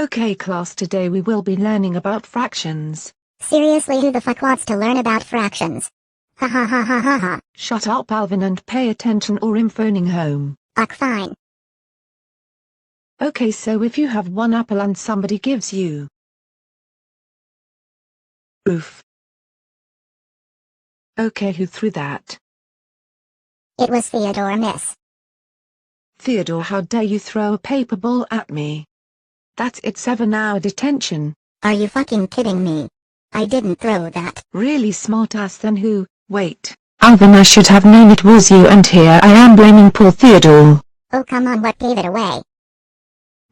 Okay class, today we will be learning about fractions. Seriously, who the fuck wants to learn about fractions? Ha ha ha ha ha ha. Shut up Alvin and pay attention or I'm phoning home. Fine. Okay, so if you have one apple and somebody gives you roof. Okay, who threw that? It was Theodore, miss. Theodore, how dare you throw a paper ball at me? That's it, 7-hour detention. Are you fucking kidding me? I didn't throw that. Really smart ass, then who? Wait, Alvin, I should have known it was you, and here I am blaming poor Theodore. Oh come on, what gave it away?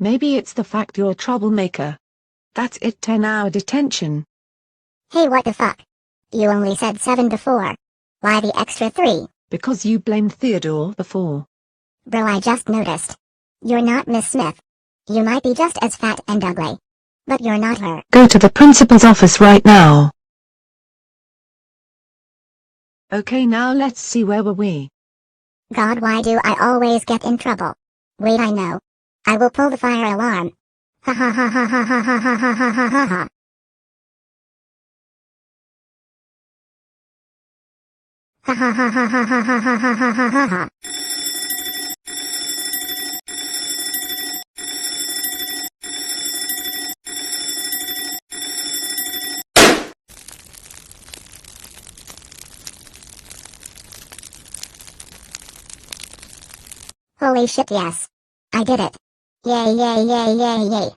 Maybe it's the fact you're a troublemaker. That's it, 10-hour detention. Hey, what the fuck? You only said 7 before. Why the extra 3? Because you blamed Theodore before. Bro, I just noticed. You're not Miss Smith. You might be just as fat and ugly. But you're not her. Go to the principal's office right now. Okay, now let's see, where were we? God, why do I always get in trouble? Wait, I know. I will pull the fire alarm. Ha ha ha ha ha ha ha ha ha ha ha ha ha. Ha ha ha ha ha ha ha ha ha ha ha ha ha. Holy shit, yes. I did it. Yay yay yay yay yay.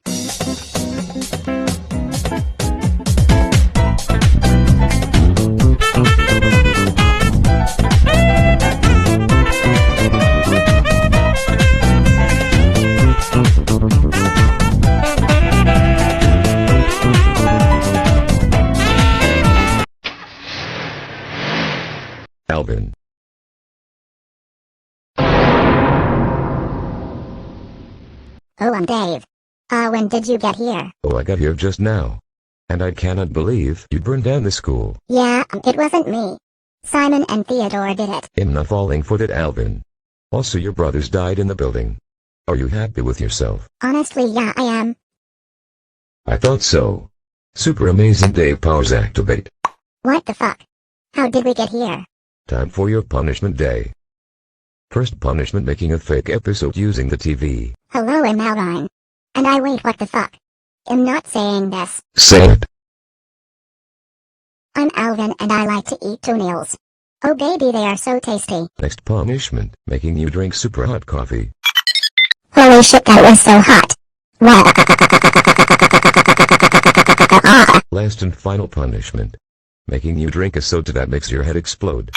Alvin. Oh, I'm Dave. When did you get here? Oh, I got here just now. And I cannot believe you burned down the school. Yeah, it wasn't me. Simon and Theodore did it. I'm not falling for that, Alvin. Also, your brothers died in the building. Are you happy with yourself? Honestly, yeah, I am. I thought so. Super amazing, Dave powers activate. What the fuck? How did we get here? Time for your punishment day. First punishment, making a fake episode using the TV. Hello, I'm Alvin. And I wait, what the fuck? I'm not saying this. Say it. I'm Alvin and I like to eat toenails. Oh baby, they are so tasty. Next punishment, making you drink super hot coffee. Holy shit, that was so hot. Wow. Last and final punishment, making you drink a soda that makes your head explode.